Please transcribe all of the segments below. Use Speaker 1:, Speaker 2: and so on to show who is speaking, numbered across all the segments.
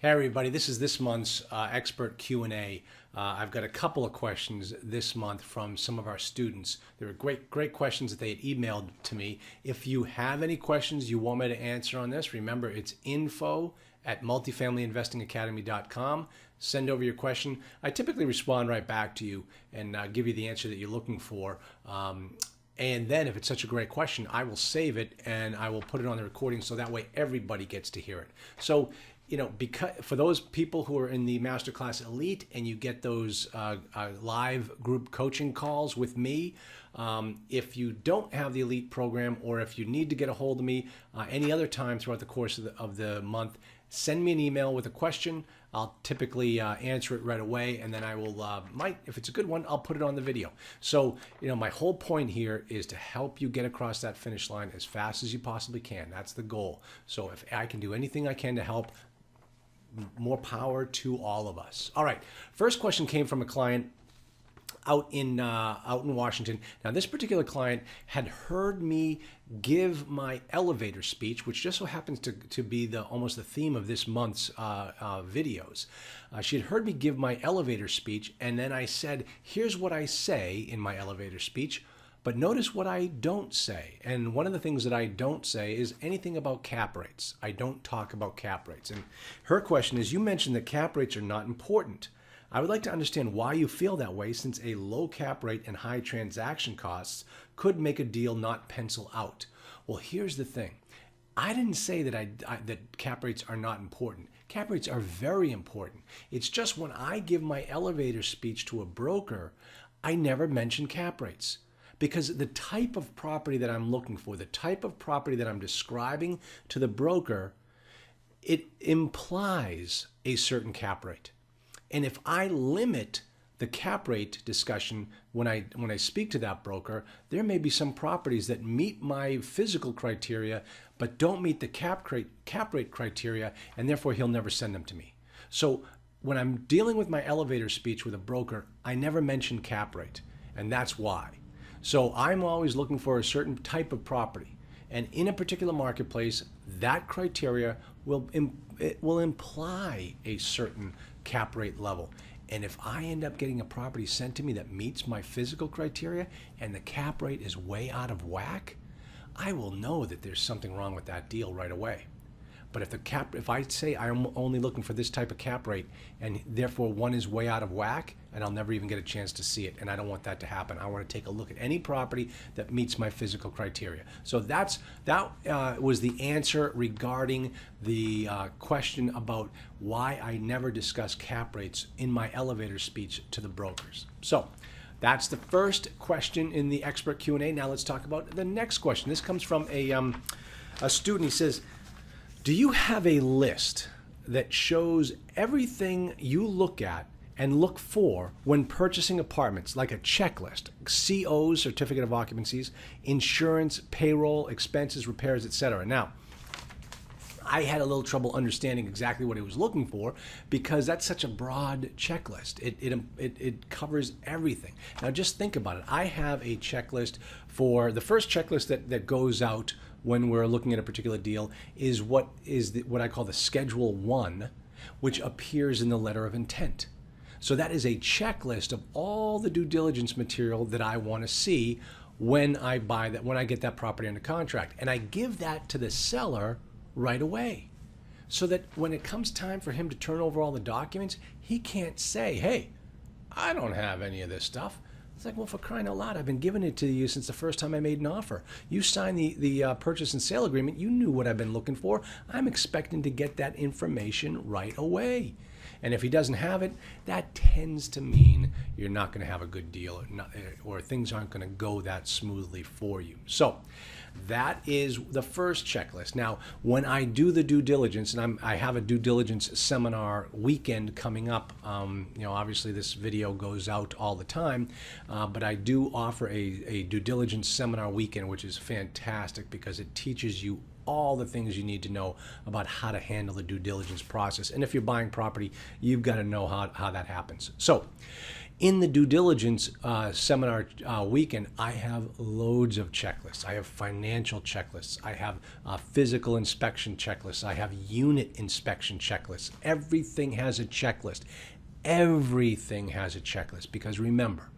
Speaker 1: Hey everybody, this is this month's expert Q&A. I've got a couple of questions this month from some of our students. They were great questions that they had emailed to me. If you have any questions you want me to answer on this, remember it's info@multifamilyinvestingacademy.com. Send over your question. I typically respond right back to you and give you the answer that you're looking for. And then if it's such a great question, I will save it and I will put it on the recording so that way everybody gets to hear it. So, because for those people who are in the Masterclass Elite and you get those live group coaching calls with me, if you don't have the Elite program or if you need to get a hold of me any other time throughout the course of the month, send me an email with a question. I'll typically answer it right away, and then I will, if it's a good one, I'll put it on the video. So, my whole point here is to help you get across that finish line as fast as you possibly can. That's the goal. So if I can do anything I can to help, more power to all of us. All right, first question came from a client out in Washington. Now, this particular client had heard me give my elevator speech, which just so happens to be almost the theme of this month's videos. She had heard me give my elevator speech, and then I said, here's what I say in my elevator speech, but notice what I don't say. And one of the things that I don't say is anything about cap rates. I don't talk about cap rates. And her question is, you mentioned that cap rates are not important. I would like to understand why you feel that way, since a low cap rate and high transaction costs could make a deal not pencil out. Well, here's the thing. I didn't say that cap rates are not important. Cap rates are very important. It's just when I give my elevator speech to a broker, I never mention cap rates. Because the type of property that I'm looking for, the type of property that I'm describing to the broker, it implies a certain cap rate. And if I limit the cap rate discussion when I speak to that broker, there may be some properties that meet my physical criteria but don't meet the cap rate criteria, and therefore he'll never send them to me. So when I'm dealing with my elevator speech with a broker, I never mention cap rate, and that's why. So I'm always looking for a certain type of property. And in a particular marketplace, that criteria will imply a certain cap rate level. And if I end up getting a property sent to me that meets my physical criteria and the cap rate is way out of whack, I will know that there's something wrong with that deal right away. But if I say I'm only looking for this type of cap rate and therefore one is way out of whack, and I'll never even get a chance to see it, and I don't want that to happen. I want to take a look at any property that meets my physical criteria. So that was the answer regarding the question about why I never discuss cap rates in my elevator speech to the brokers. So that's the first question in the expert Q&A. Now let's talk about the next question. This comes from a student. He says, do you have a list that shows everything you look at and look for when purchasing apartments, like a checklist, COs, certificate of occupancies, insurance, payroll, expenses, repairs, etc.? Now, I had a little trouble understanding exactly what he was looking for because that's such a broad checklist. It covers everything. Now just think about it. I have a checklist for the first checklist that goes out when we're looking at a particular deal is what I call the Schedule 1, which appears in the letter of intent. So that is a checklist of all the due diligence material that I want to see when I get that property under contract. And I give that to the seller right away, so that when it comes time for him to turn over all the documents, he can't say, hey, I don't have any of this stuff. It's like, well, for crying out loud, I've been giving it to you since the first time I made an offer. You signed the purchase and sale agreement. You knew what I've been looking for. I'm expecting to get that information right away. And if he doesn't have it, that tends to mean you're not going to have a good deal, or things aren't going to go that smoothly for you. So that is the first checklist. Now, when I do the due diligence, and I have a due diligence seminar weekend coming up, obviously this video goes out all the time, but I do offer a due diligence seminar weekend, which is fantastic because it teaches you all the things you need to know about how to handle the due diligence process. And if you're buying property, you've got to know how that happens. So in the due diligence seminar weekend, I have loads of checklists. I have financial checklists. I have physical inspection checklists. I have unit inspection checklists. Everything has a checklist. Everything has a checklist, because remember,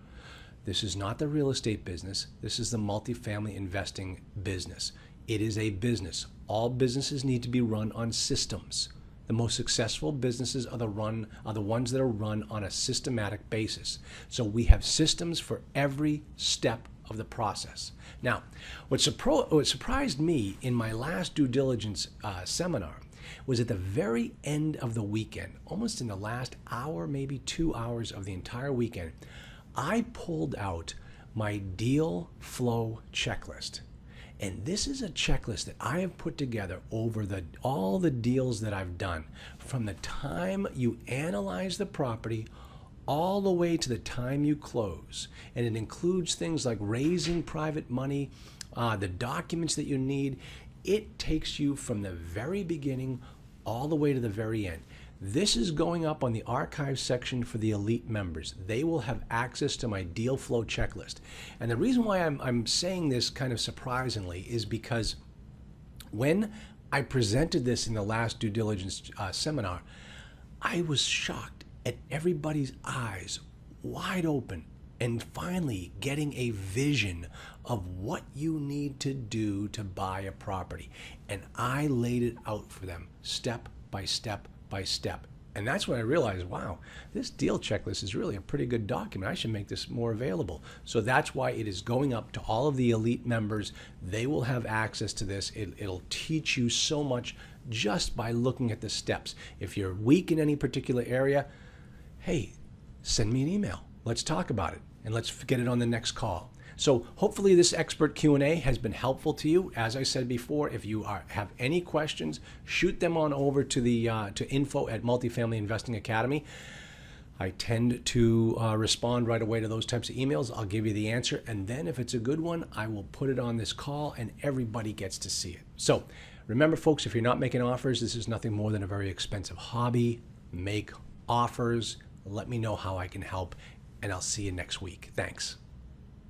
Speaker 1: this is not the real estate business. This is the multifamily investing business. It is a business. All businesses need to be run on systems. The most successful businesses are the ones that are run on a systematic basis. So we have systems for every step of the process. Now, what surprised me in my last due diligence seminar was at the very end of the weekend, almost in the last hour, maybe 2 hours of the entire weekend, I pulled out my deal flow checklist. And this is a checklist that I have put together over all the deals that I've done, from the time you analyze the property all the way to the time you close. And it includes things like raising private money, the documents that you need. It takes you from the very beginning all the way to the very end. This is going up on the archive section for the elite members. They will have access to my deal flow checklist. And the reason why I'm saying this kind of surprisingly is because when I presented this in the last due diligence seminar, I was shocked at everybody's eyes wide open and finally getting a vision of what you need to do to buy a property. And I laid it out for them step by step by step. And that's when I realized, wow, this deal checklist is really a pretty good document. I should make this more available. So that's why it is going up to all of the elite members. They will have access to this. It'll teach you so much just by looking at the steps. If you're weak in any particular area, hey, send me an email. Let's talk about it, and let's get it on the next call. So hopefully this expert Q&A has been helpful to you. As I said before, if you have any questions, shoot them on over to the to info@Multifamily Investing Academy. I tend to respond right away to those types of emails. I'll give you the answer, and then if it's a good one, I will put it on this call, and everybody gets to see it. So remember, folks, if you're not making offers, this is nothing more than a very expensive hobby. Make offers. Let me know how I can help, and I'll see you next week. Thanks.